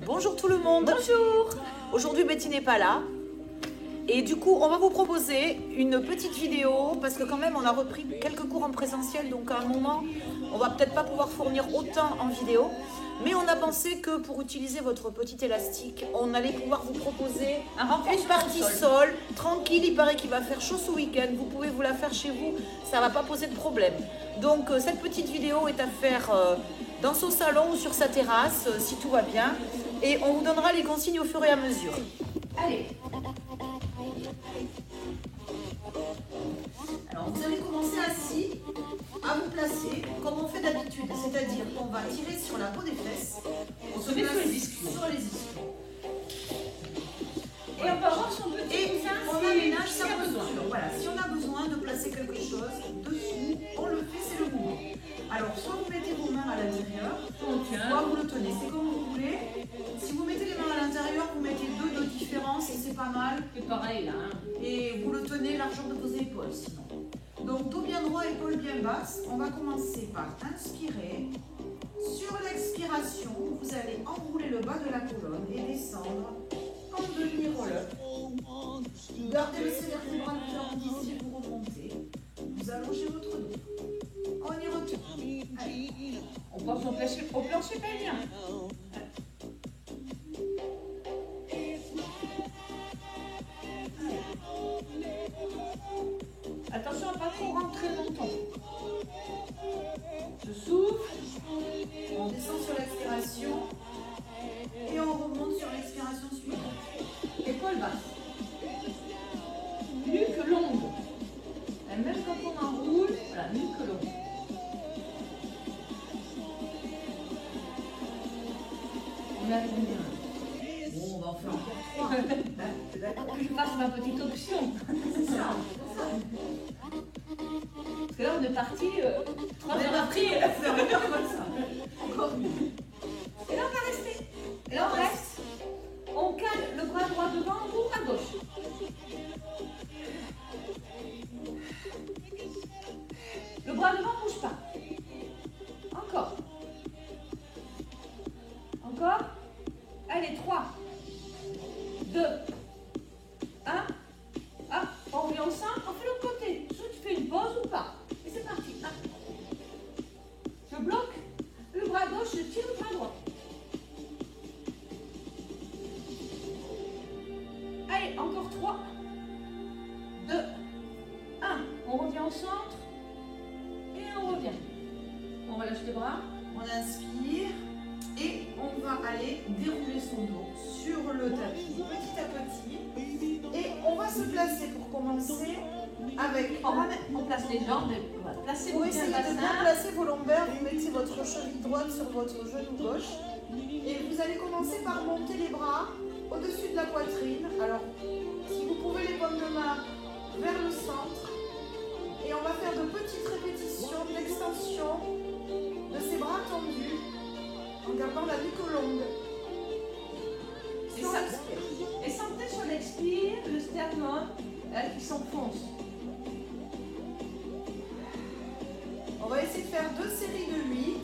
Bonjour tout le monde. Bonjour. Aujourd'hui Betty n'est pas là. Et du coup, on va vous proposer une petite vidéo parce que quand même, on a repris quelques cours en présentiel. Donc à un moment, on va peut-être pas pouvoir fournir autant en vidéo. Mais on a pensé que pour utiliser votre petit élastique, on allait pouvoir vous proposer une partie sol, tranquille. Il paraît qu'il va faire chaud ce week-end. Vous pouvez vous la faire chez vous, ça va pas poser de problème. Donc cette petite vidéo est à faire dans son salon ou sur sa terrasse, si tout va bien. Et on vous donnera les consignes au fur et à mesure. Allez. Alors vous allez commencer assis à vous placer comme on fait d'habitude, c'est-à-dire qu'on va tirer sur la peau des fesses, on se met sur les ischions. Et on va voir son petit Et coussin on aménage sa besoin. posture. Voilà, si on a besoin de placer quelque chose dessous, on le fait, c'est le mouvement. Alors soit vous mettez vos mains à l'intérieur, soit vous le tenez, c'est comme vous voulez. Si vous mettez les mains à l'intérieur, vous mettez deux de différence et c'est pas mal. C'est pareil là. Hein. Et vous le tenez largeur de vos épaules sinon. Donc dos bien droit, épaules bien basses. On va commencer par inspirer. Sur l'expiration, vous allez enrouler le bas de la colonne et descendre en demi-roll-up. Gardez le vertébral bien arrondi si vous remontez. Vous allongez votre dos. On y retourne. Allez. On pense au plancher pelvien. Attention à ne pas trop rentrer longtemps. Je souffle. On descend sur l'expiration et on remonte sur l'expiration suivante. Épaule basse. Nuque longue. Et même quand on enroule, voilà, nuque longue. On arrive bien. Bon, on va en faire encore 3. T'es d'accord? Que je fasse ma petite option. C'est ça. Parce que là, on est parti. On est parti faire une heure comme ça. Encore mieux. Et là, on va rester. Et là, on reste. On cale le bras droit devant ou à gauche. Le bras devant ne bouge pas. Encore. Encore. Allez, 3, 2, 1. Ah, on revient au sein, on fait l'autre côté. Soit tu fais une pause ou pas. Et c'est parti. Ah. Je bloque le bras gauche, je tire le bras droit. Allez, encore 3, 2, 1. On revient au centre et on revient. On relâche les bras. On inspire et on va aller dérouler son dos sur le tapis petit à petit. Et on va se placer pour commencer avec... On place les jambes, on va placer Pour le essayer de bien bassin. placer vos lombaires, vous mettez votre cheville droite sur votre genou gauche. Et vous allez commencer par monter les bras au-dessus de la poitrine. Alors, si vous pouvez les paumes de main vers le centre. Et on va faire de petites répétitions d'extension de ces bras tendus en gardant la nuque longue. Sur l'expire. Et sentez sur l'expire le sternum qui s'enfonce. On va essayer de faire 2 séries de 8.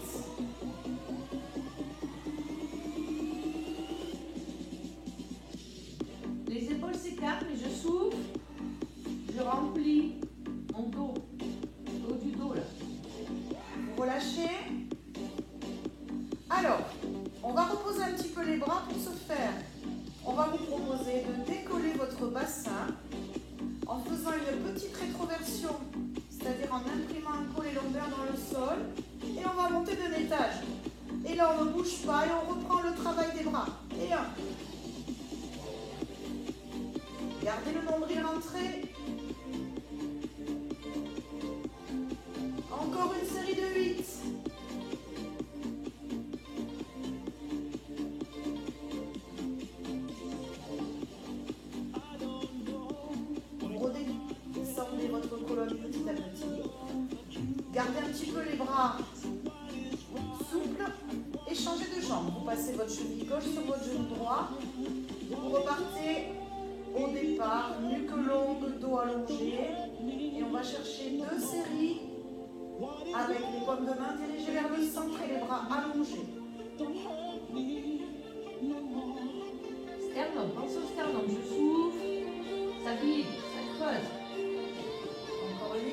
Les épaules s'écartent, mais je souffle. Je remplis mon dos. Le haut du dos là. Vous relâchez. Alors, on va reposer un petit peu les bras pour ce faire. On va vous proposer de décoller votre bassin en faisant une petite rétroversion, c'est-à-dire en imprimant un collet lombaire dans le sol, et on va monter d'un étage. Et là, on ne bouge pas et on reprend le travail des bras. Et 1. Gardez le nombril rentré. Encore une série de 8. Redescendez votre colonne petit à petit. Gardez un petit peu les bras souples et changez de jambe. Vous passez votre cheville gauche sur votre genou droit. Vous repartez au départ, nuque longue, dos allongé. Et on va chercher 2 séries avec les paumes de main dirigées vers le centre et les bras allongés. vide, ça creuse. Encore 8.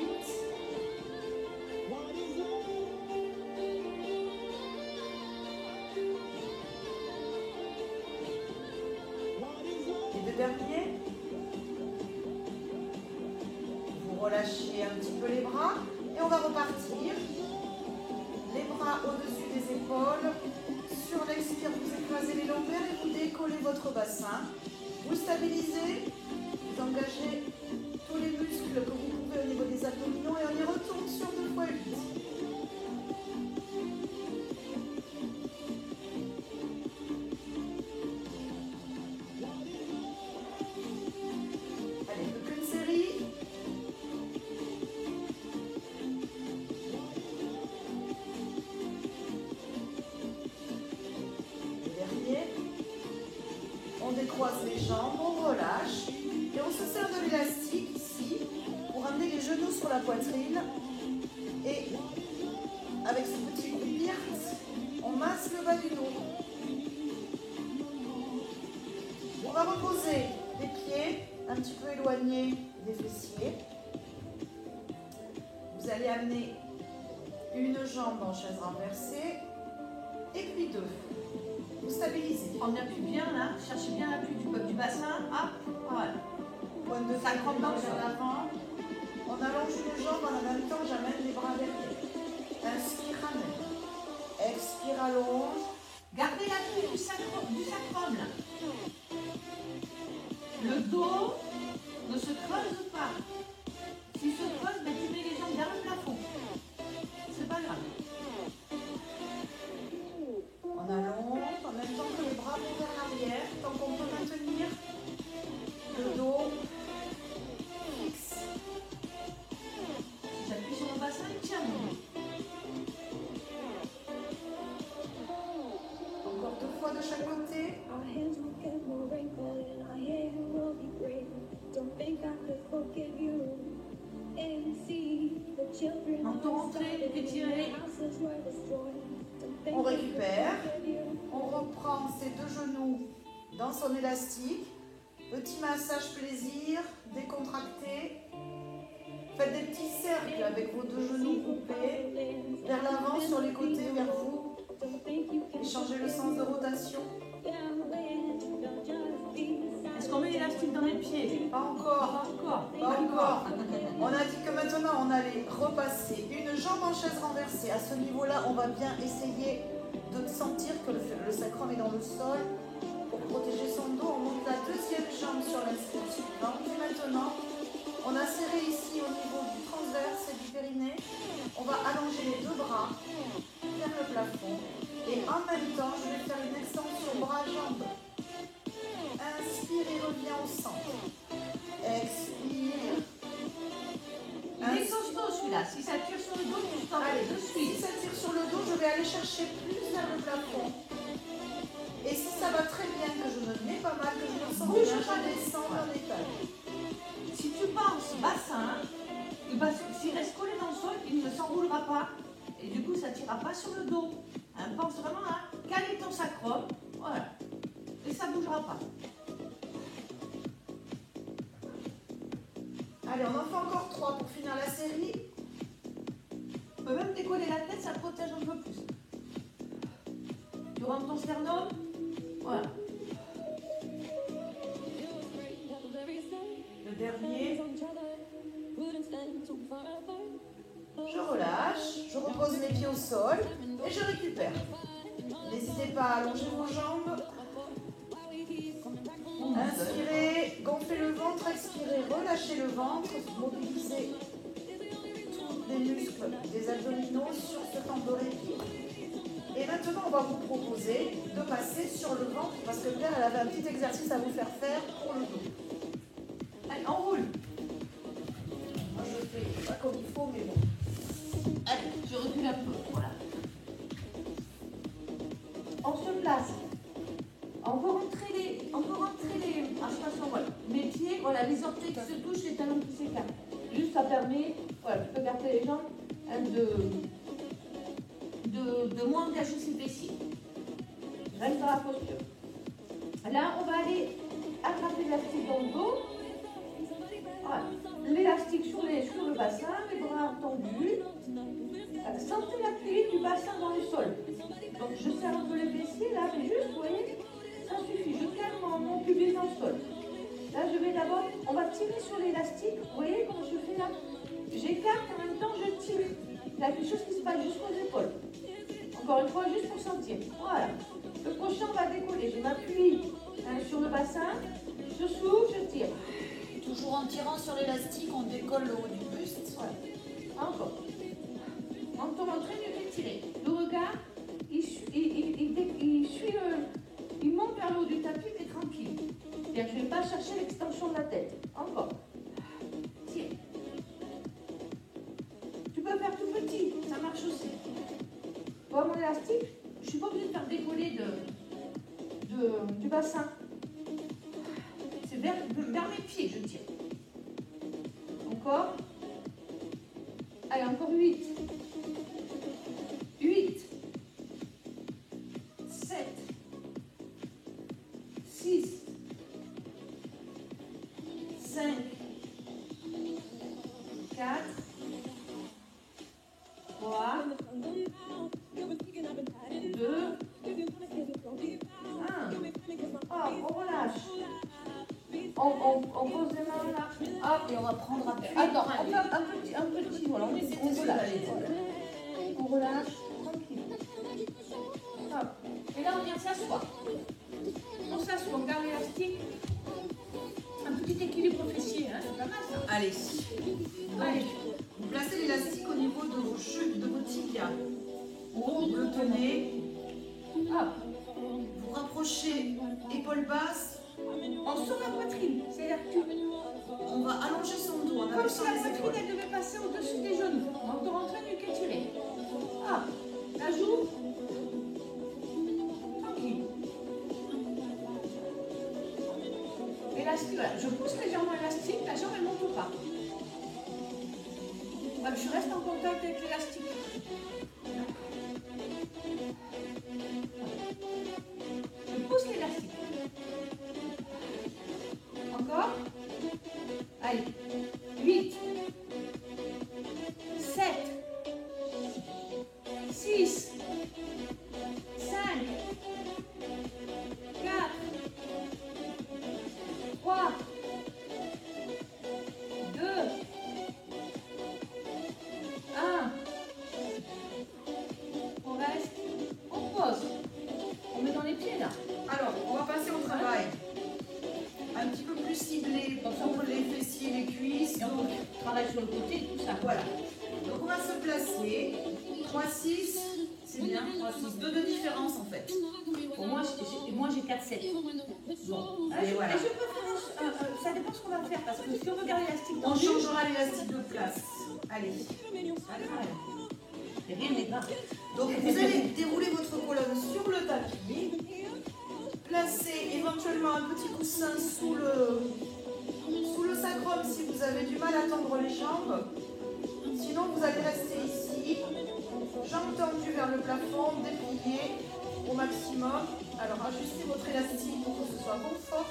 Les deux derniers. Vous relâchez un petit peu les bras et on va repartir. Les bras au-dessus des épaules. Sur l'expire, vous écrasez les lombaires et vous décollez votre bassin. Vous stabilisez, vous engagez tous les muscles que vous pouvez au niveau des abdominaux et on y retourne sur 2 fois 8. Allez, plus qu'une série. Le dernier. On décroise les jambes, on relâche et on se sert de l'élastique ici pour amener les genoux sur la poitrine et avec ce petit coup de birte, on masse le bas du dos. On va reposer les pieds un petit peu éloignés des fessiers. Vous allez amener une jambe en chaise renversée et puis 2. Vous stabilisez. On appuie bien là, cherchez bien l'appui du bassin. Hop, voilà. Point de Ça crampe dans le vers sol. l'avant. On allonge une jambe, en même temps j'amène les bras derrière. Inspire, ramène. Expire, allonge. Gardez l'appui du sacrum là. Le dos ne se creuse pas. S'il se creuse, ben, tu mets les jambes vers le plafond. C'est pas grave. On allonge en même temps que les bras vont vers l'arrière, tant qu'on peut maintenir le dos fixe. Si j'appuie sur mon bassin, il tient. Encore 2 fois de chaque côté. Our hands will get more wrinkled and our hair will be gray. Don't think I could forgive you. And see the children Entrez, étirez. houses were destroyed. Don't think On récupère. I could forgive you. On reprend ses 2 genoux dans son élastique. Petit massage plaisir, décontracté. Faites des petits cercles avec vos 2 genoux groupés. Vers l'avant, sur les côtés, vers vous. Don't think you can Et changez le sens de rotation. down when they'll just be Est-ce qu'on met l'élastique dans les pieds? Pas encore. Pas encore. Pas encore. On a dit que maintenant on allait repasser une jambe en chaise renversée. À ce niveau-là, on va bien essayer de sentir que le sacrum est dans le sol. Pour protéger son dos, on monte la 2e jambe sur l'inspire suivante. Et maintenant, on a serré ici au niveau du transverse et du périnée. On va allonger les 2 bras vers le plafond. Et en même temps, je vais faire une extension bras-jambes. Inspire et reviens au centre. Expire. Il est costaud celui-là. Si ça tire sur le dos, tu t'en Allez, de si suite. ça tire sur le dos, je vais aller chercher plus vers le plafond. Et si ça va très bien, que je me mets pas mal, que je me sens Bouge bien, pas. je descends en étage. Si tu penses bassin, s'il reste collé dans le sol, il ne s'enroulera pas. Et du coup, ça ne tirera pas sur le dos. Hein, pense vraiment à caler ton sacrum. Voilà. Et ça ne bougera pas. Allez, on en fait encore 3 pour finir la série. Tu peux même décoller la tête, ça protège un peu plus. Tu rentres ton sternum. Voilà. Le dernier. Je relâche, je repose mes pieds au sol et je récupère. N'hésitez pas à allonger vos jambes. Inspirez, gonflez le ventre, expirez, relâchez le ventre, mobilisez tous les muscles des abdominaux sur ce temps de répit. Et maintenant, on va vous proposer de passer sur le ventre parce que Claire, elle avait un petit exercice à vous faire pour le dos. Allez, enroule. Moi, je fais pas comme il faut, mais bon. Allez, je recule un peu. Voilà. On se place. On peut rentrer les. Ah, je passe en voilà. Les pieds, voilà, les orteils qui se touchent, les talons qui s'écartent. Juste, ça permet, voilà, tu peux garder les jambes hein, de moins engager ses fessiers. Reste dans la posture. Là, on va aller attraper l'élastique dans le dos. bassin, les bras tendus. Sentez l'appui du bassin dans le sol. Donc je serre un peu les fessiers là, mais juste, vous voyez, ça suffit. Je calme mon pubis dans le sol. Là, je vais d'abord, on va tirer sur l'élastique. Vous voyez comment je fais là? J'écarte et en même temps je tire. Il y a quelque chose qui se passe jusqu'aux épaules. Encore une fois, juste pour sentir. Voilà. Le prochain, on va décoller. Je m'appuie sur le bassin. Je souffle, je tire. Toujours en tirant sur l'élastique, on décolle le haut du buste. Voilà. Encore. On tombe en train de tirer. Le regard, il suit il monte vers le haut du tapis, mais tranquille. C'est-à-dire que je ne vais pas chercher l'extension de la tête. Encore. Tire. Tu peux faire tout petit, ça marche aussi. Tu vois mon élastique, je ne suis pas obligée de faire décoller du bassin. C'est vers mes pieds, je tire. Encore. Allez, encore 8. 8. 7. 6. 5. 4. 3. 2. 1. On relâche. On pose les mains là. Hop, et on va prendre appui. Attends, on fait un petit, voilà, on relâche. On relâche, tranquille. Hop. Et là, on vient s'asseoir. On s'assoit, on garde l'élastique. Un petit équilibre fessier, hein, c'est pas mal ça. Allez. Allez. Vous placez l'élastique au niveau de vos chevilles, de vos tibias. Vous le tenez. Hop. Vous rapprochez épaules basses. On sort la poitrine, c'est-à-dire que On va allonger son dos en comme si abaissant la les poitrine épaules. elle devait passer au-dessus des genoux. On est en train de qu'étirer. Hop. La joue. Tranquille. Élastique, voilà. Je pousse légèrement l'élastique, la jambe elle monte pas. Voilà, je reste en contact avec l'élastique. Je pousse l'élastique. Encore. Allez. 8. 7. 6. 5. 4. 3. 2. 1. On reste. On pose. On met dans les pieds là. Alors, on va passer au travail. Un petit peu plus ciblé pour les fessiers, les cuisses. Et on travaille sur le côté, tout ça. Voilà. Donc on va se placer. 3-6. C'est bien. 3-6. Deux de différence en fait. Pour moi, j'ai 4-7. Bon. Et Et voilà. je peux faire ça dépend ce qu'on va faire parce que si on veut garder l'élastique On tendu, changera l'élastique de place. Allez. rien n'est grave. Donc vous allez dérouler votre colonne sur le tapis. Placer éventuellement un petit coussin sous le sacrum si vous avez du mal à tendre les jambes. Sinon vous allez rester ici. Jambes tendues vers le plafond, dépliées au maximum. Alors ajustez votre élastique pour que ce soit confort.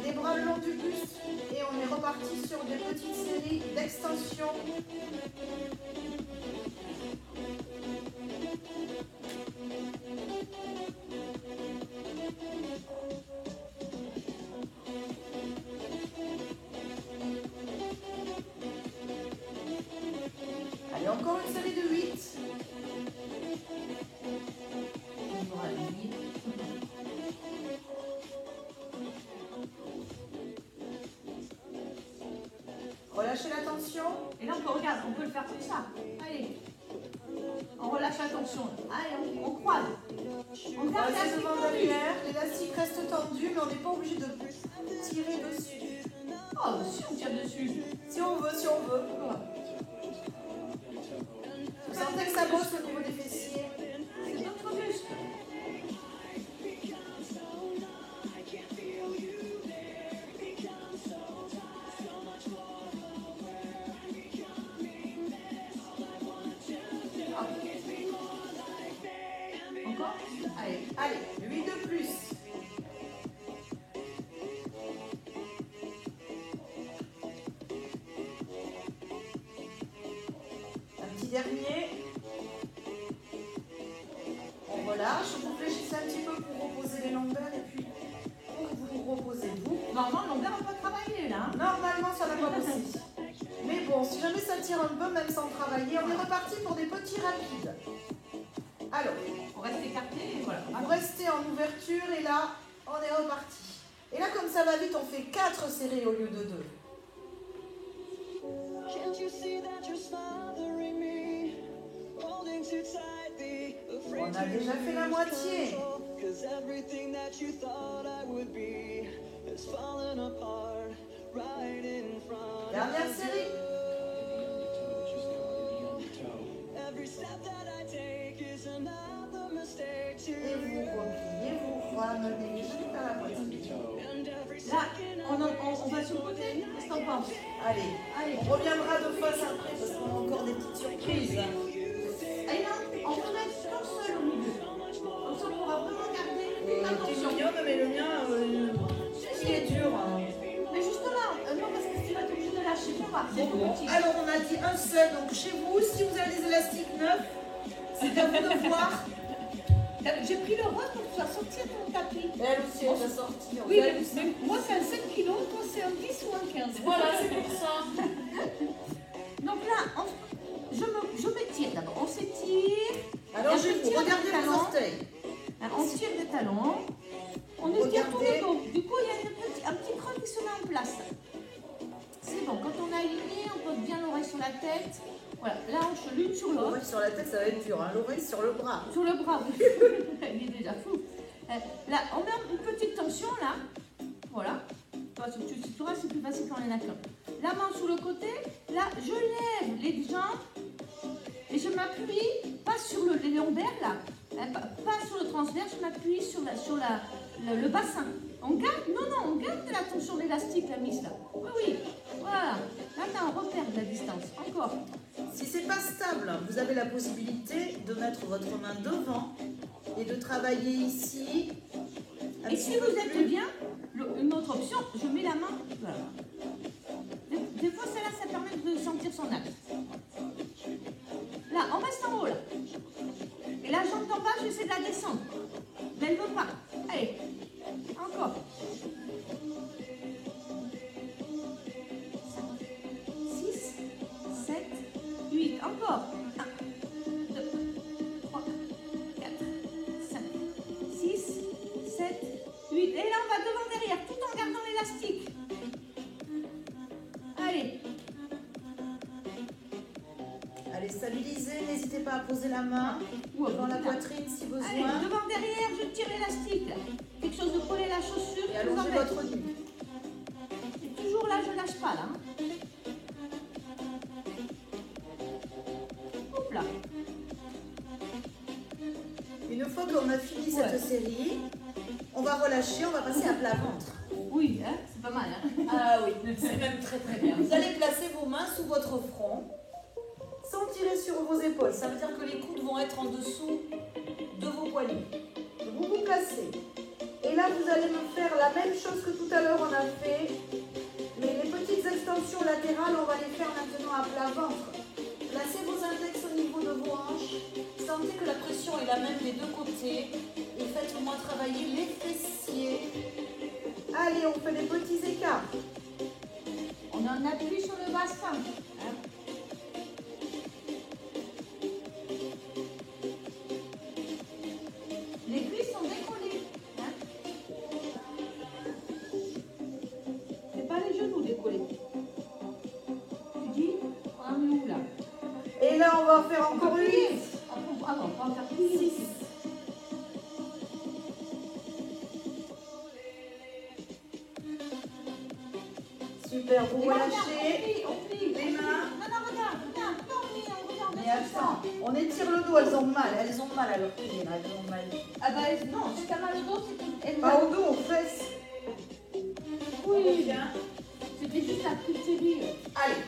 Les bras le long du buste et on est reparti sur des petites séries d'extensions. Allez, encore une série de 8. Relâchez la tension. Et là, regarde, on peut le faire comme ça. Allez. On relâche la tension. Allez, on croise. On garde Croisez l'élastique devant tendu. derrière. L'élastique reste tendu, mais on n'est pas obligé de tirer dessus. Oh, si on tire dessus. Si on veut, si on veut. Vous sentez que ça bosse au niveau des fessiers. C'est notre muscle. Encore. Allez, allez, 8 de plus. dernier. On relâche, vous fléchissez un petit peu pour reposer les lombaires et puis pour vous reposez vous. Normalement, le lombaire, on peut travailler là. Normalement, ça va pas aussi. Mais bon, si jamais ça tire un peu, même sans travailler, on est reparti pour des petits rapides. Alors, On reste écarté et voilà. vous restez en ouverture et là, on est reparti. Et là, comme ça va vite, on fait 4 séries au lieu de 2. On a déjà fait la moitié. Dernière série. Et vous repliez, vous ramenez jusqu'à la moitié. Là, on va sur le côté. Qu'est-ce que t'en penses? Allez, on reviendra de face après parce qu'on a encore des petites surprises. Allez, non, on peut mettre un seul au milieu. Comme ça, on pourra vraiment garder toute T'es l'attention. mignonne, mais le mien, il est dur. Hein. Mais justement, non, parce que tu vas être obligé de lâcher. On va, c'est tout petit. Alors, on a dit un seul. Donc, chez vous, si vous avez des élastiques neufs, c'est à vous de voir. J'ai pris le rose pour que tu vas sortir ton tapis. Et elle aussi, elle va sortir. Oui, mais moi c'est un 7 kg, toi c'est un 10 ou un 15. Voilà, c'est pour ça. Donc là, je m'étire d'abord. On s'étire. Alors, Et je vous tire regardez les les talons. orteils. On tire des talons. On étire tout Regardez. le dos. Du coup, il y a un petit creux qui se met en place. C'est bon, quand on a aligné, on pose bien l'oreille sur la tête. Voilà, la hanche l'une sur l'autre. L'oreille sur la tête, ça va être dur. Hein. L'oreille sur le bras. Sur le bras, oui. Il est déjà fou. Là, on met une petite tension, là. Voilà. Toi, tu sauras, c'est plus facile quand on en a qu'un. La main sur le côté. Là, je lève les jambes. Et je m'appuie, pas sur les lombaires, là. Pas sur le transverse, je m'appuie sur le bassin. On garde, non, on garde la tension de l'élastique, la mise, là. Oui, oui. Voilà. Là, tu as un repère de la distance. Encore. Si c'est pas stable, vous avez la possibilité de mettre votre main devant et de travailler ici. Et si vous êtes bien, une autre option, je mets la main. Voilà. Des fois, celle-là, ça permet de sentir son axe. Là, on reste en haut, là. Et la jambe d'en bas, j'essaie de la descendre. Mais elle ne veut pas. Allez, encore. 6, 7, 8, encore. 1, 2, 3, 4, 5, 6, 7, 8. Et là, on va devant derrière, tout en gardant l'élastique. Allez. Allez, stabilisez. N'hésitez pas à poser la main devant la poitrine si Allez, besoin. devant derrière, je tire l'élastique. Quelque chose de coller la chaussure. Et je allongez vous embête. votre nu. Et toujours là, je lâche pas là. Hop là. Une fois qu'on a fini cette série, on va relâcher, on va passer à plat ventre. Oui, hein, c'est pas mal. Hein. Ah oui, c'est même très très bien. Vous allez placer vos mains sous votre front, sans tirer sur vos épaules. Ça veut dire que les coudes vont être en dessous de vos poignets. Vous vous placez. Et là, vous allez me faire la même chose que tout à l'heure on a fait. Mais les petites extensions latérales, on va les faire maintenant à plat ventre. Placez vos index au niveau de vos hanches. Sentez que la pression est la même des deux côtés. Et faites-moi travailler les fessiers. Allez, on fait des petits écarts. On a un appui sur le bassin. Hein. Les cuisses sont décollées. Hein. C'est pas les genoux décollés. Tu dis, on en est où là? Et là, on va faire encore une. Ah bon, on va en faire plus. 6. Super, vous relâchez On plie. les mains. Non, regarde, on regarde. Mais attends, on étire le dos, elles ont mal à leur pied, là, elles ont mal. Ah bah non, si t'as mal au dos, c'est tout. Elle Pas au dos, aux fesses. Oui, c'était juste la petite série. Allez,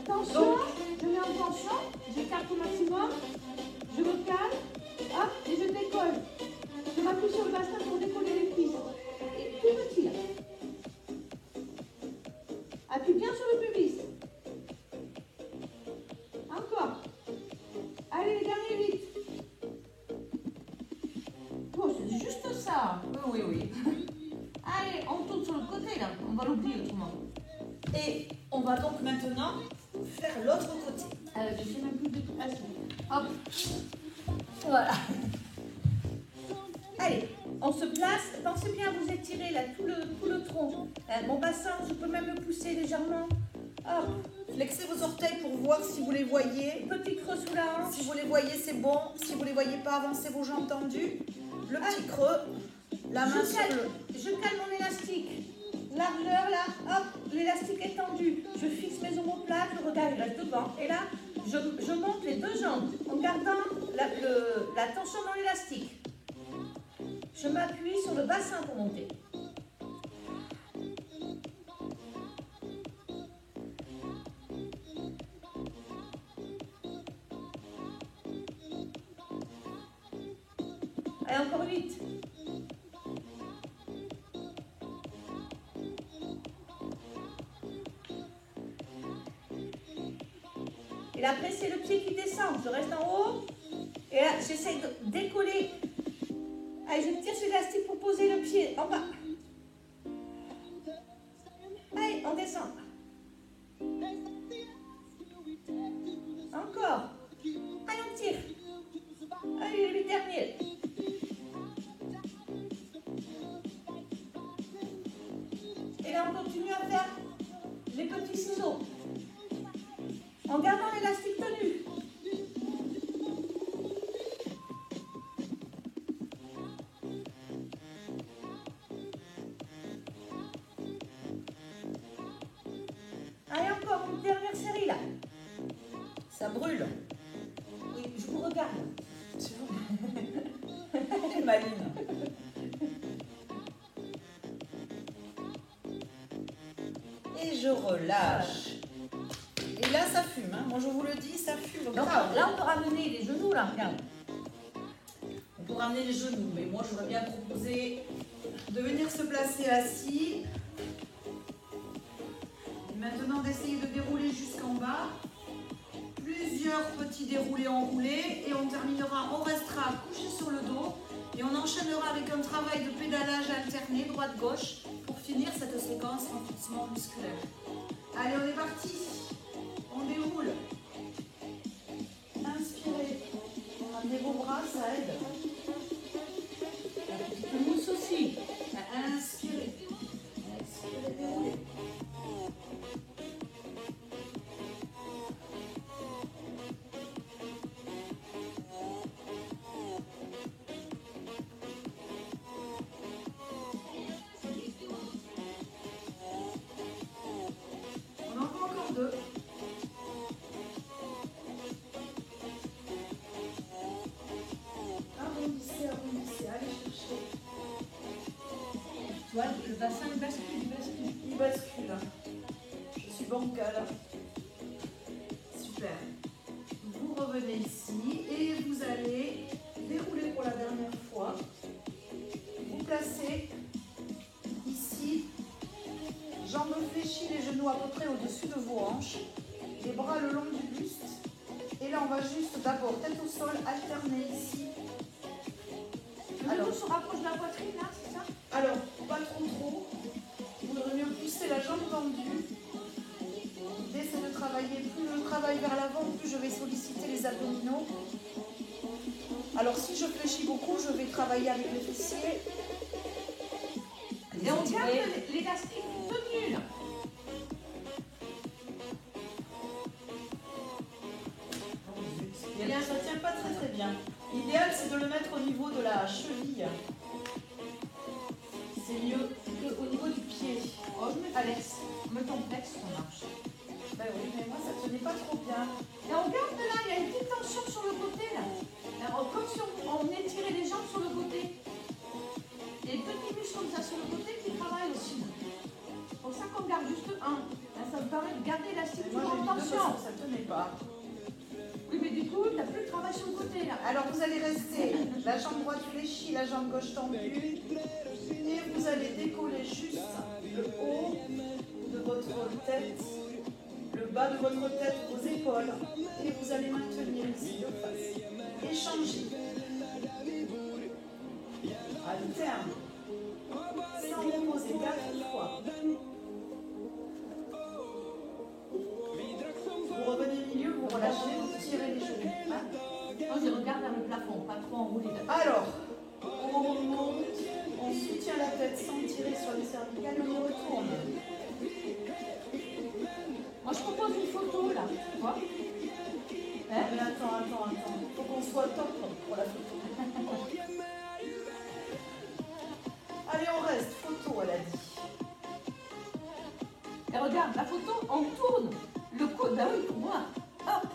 Tension, Donc. je mets en tension, j'écarte au maximum, je me calme, hop, et je décolle. Je m'appuie sur le bassin pour décoller les cuisses. Et tout petit là. Appuie bien sur le pubis. Encore. va l'oublier autrement. Et on va donc maintenant faire l'autre côté. Je sais même plus de toute façon. Hop. Voilà. Allez, on se place. Pensez bien à vous étirer là, tout le tronc. Mon bassin, je peux même le pousser légèrement. Hop. Flexez vos orteils pour voir si vous les voyez. Petit creux sous la hanche. Si vous les voyez, c'est bon. Si vous les voyez pas, avancez vos jambes tendues. Le petit creux. La main sur le... Je cale mon élastique. Largeur là, hop, l'élastique est tendu. Je fixe mes omoplates, le regard il reste devant. Et là, je monte les deux jambes en gardant la tension dans l'élastique. Je m'appuie sur le bassin pour monter. Allez, encore 8. Et là, après, c'est le pied qui descend. Je reste en haut. Et là, j'essaie de décoller. Allez, je tire sur l'élastique pour poser le pied en bas. Allez, on descend. Encore. Allez, on tire. Allez, les 8 derniers. Et là, on continue à faire les petits ciseaux. En gardant l'élastique tenu. Allez, encore une dernière série là. Ça brûle. Oui, je vous regarde. Elle est maline. Et je relâche. Et là, ça fume. Hein. Moi, je vous le dis, ça fume. Donc, grave. là, on peut ramener les genoux là, regarde. On peut ramener les genoux, mais moi, j'aurais bien proposé de venir se placer assis. Et maintenant, d'essayer de dérouler jusqu'en bas. Plusieurs petits déroulés enroulés. Et on terminera, on restera couché sur le dos. Et on enchaînera avec un travail de pédalage alterné, droite-gauche, pour finir cette séquence renforcement musculaire. Allez, on est parti. On déroule. Inspirez. Ramenez vos bras, ça aide. La petite mousse aussi. Inspirez. Expirez, déroulez. On en fait encore deux. Arrondissez, arrondissez, allez chercher. Tu vois, le bassin il bascule, il bascule. Il bascule. Je suis bancale. Super. Vous revenez ici et vous allez dérouler pour la dernière fois. Vous placez ici, jambes fléchies, les genoux à peu près au-dessus de vos hanches, les bras le long du buste. Et là, on va juste d'abord tête au sol, alterner ici. Le genou se rapproche de la poitrine là, c'est ça? Alors, pas trop. Vous devez mieux pousser la jambe tendue. L'idée, c'est de travailler. Plus je travaille vers l'avant, plus je vais solliciter les abdominaux. Alors, si je fléchis beaucoup, je vais travailler avec les fessiers. Et on garde l'élastique tenu là. Eh bien, ça ne tient pas très bien. L'idéal, c'est de le mettre au niveau de la cheville. C'est mieux qu'au niveau du pied. Oh, je mets Alex. Mets ton flex, ça marche. Ben oui, mais moi, ça ne tenait pas trop bien. Et on garde là, il y a une petite tension sur le côté là. Alors, comme si on étirait les jambes sur le côté. Il y a des petits muscles comme ça sur le côté qui travaillent aussi. C'est pour ça qu'on garde juste un. Là, ça me permet de garder l'élastique Moi, toujours j'ai en mis deux tension. parce que ça ne tenait pas. Oui, mais du coup, tu n'as plus de travail sur le côté là. Alors, vous allez rester la jambe droite fléchie, la jambe gauche tendue. Et vous allez décoller juste le haut de votre tête, le bas de votre tête, vos épaules. Et vous allez maintenir ici de face. Échanger. Alterne. Sans reposer 4 fois. tirer sur les cervicales et on y retourne. Moi, je propose une photo, là. Tu vois? Hein? Mais attends. Faut qu'on soit top pour la photo. Allez, on reste. Photo, elle a dit. Et regarde, la photo, on tourne le coude. Bah oui, pour moi. Hop.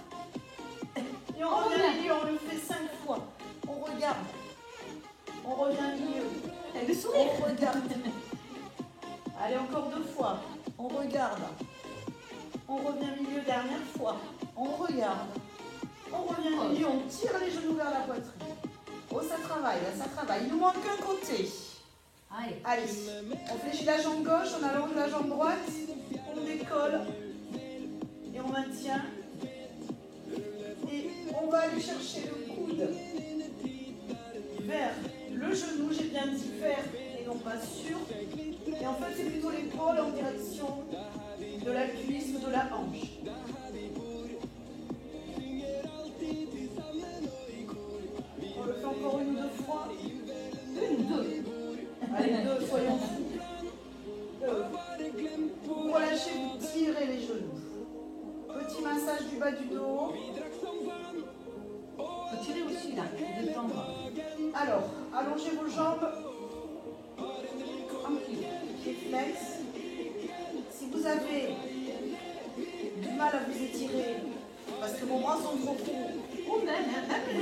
Et on revient milieu, on le fait 5 fois. On regarde. On revient milieu. Et le sourire. On regarde. Allez, encore 2 fois. On regarde. On revient milieu, dernière fois. On regarde. On revient milieu, on tire les genoux vers la poitrine. Oh, ça travaille, là, ça travaille. Il nous manque un côté. Allez, on fléchit la jambe gauche, on allonge la jambe droite, on décolle et on maintient. Et on va aller chercher le coude vers le genou, j'ai bien dit vers et non pas sur. Et en fait, c'est plutôt l'épaule en direction de la cuisse ou de la hanche. On le fait encore 1 ou 2 fois. 1 ou 2. Allez, 2, soyons fous. Vous relâchez, vous tirez les genoux. Petit massage du bas du dos. Faut tirer aussi, là, pour détendre. Alors, allongez vos jambes. Tranquille. Pieds flex. Si vous avez du mal à vous étirer, parce que vos bras sont trop courts, Ou même, hein, même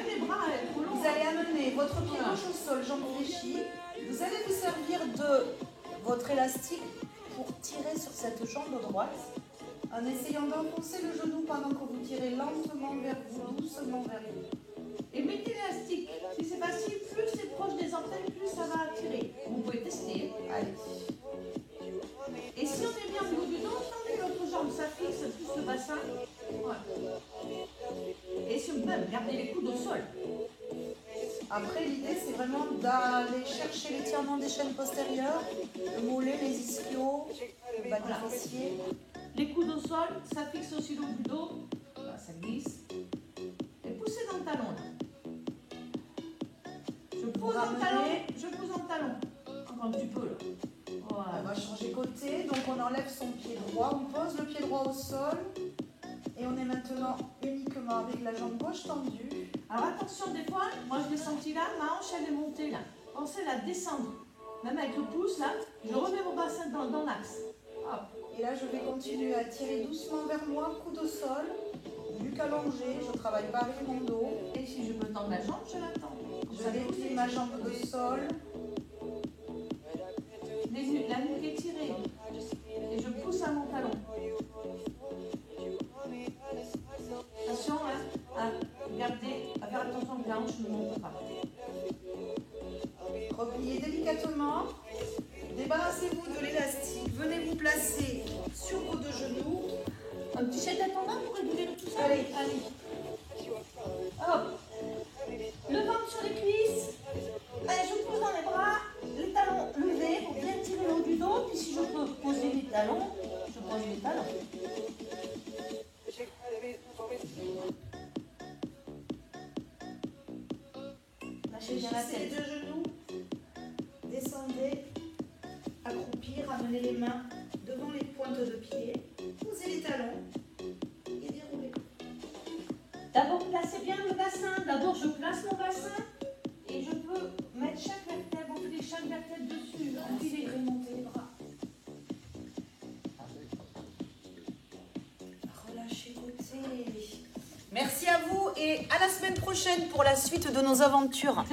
les bras, trop longs. vous allez amener votre pied gauche au sol, jambe fléchie. Vous allez vous servir de votre élastique pour tirer sur cette jambe droite en essayant d'enfoncer le genou pendant que vous tirez lentement vers vous, doucement vers vous. Et mettez l'élastique. Si c'est facile, plus c'est proche des orteils, plus ça va attirer. Vous pouvez tester. Allez. Et si on est bien au bout du dos, tendez l'autre jambe, ça fixe plus le bassin. Voilà. Et si vous même, gardez les coudes au sol. Après, l'idée, c'est vraiment d'aller chercher l'étirement des chaînes postérieures, le mollet, les ischios, le bas du fessier. Les coudes au sol, ça fixe aussi le haut du dos. Voilà, ça glisse. Et poussez dans le talon. Là. Je pousse dans le talon. Je pousse dans le talon. Encore un petit peu là. Voilà. On va changer côté, donc on enlève son pied droit, on pose le pied droit au sol et on est maintenant uniquement avec la jambe gauche tendue. Alors attention, des fois, moi je l'ai senti là, ma hanche elle est montée là. Pensez à la descendre. Même avec le pouce là, je remets mon bassin dans l'axe. Hop. Et là, je vais continuer à tirer doucement vers moi, coude au sol, nuque allongée, je travaille pas avec mon dos. Et si je peux tendre la jambe, je la tends. Je déplie ma jambe au sol. La nuque est tirée. Et je pousse à mon talon. Attention hein, à garder, à faire attention que la hanche ne monte pas. Repliez délicatement. Débarrassez-vous de l'élastique. Venez vous placer sur vos 2 genoux. Un petit jet d'attendant pour réguler tout ça. Allez. Hop. Le ventre sur les cuisses. Allez, je pose dans les bras. Les talons levés pour bien tirer le haut du dos. Puis si je peux poser les talons, je pose les talons. Lâchez bien la Fléchissez les tête. 2 genoux. Descendez. Accroupir, ramenez les mains devant les pointes de pied. Posez les talons et déroulez. D'abord, placez bien le bassin. D'abord, je place mon bassin et je peux mettre chaque vertèbre, enfiler chaque vertèbre dessus. Enfiler, Remontez les bras. Relâchez côté. Merci à vous et à la semaine prochaine pour la suite de nos aventures.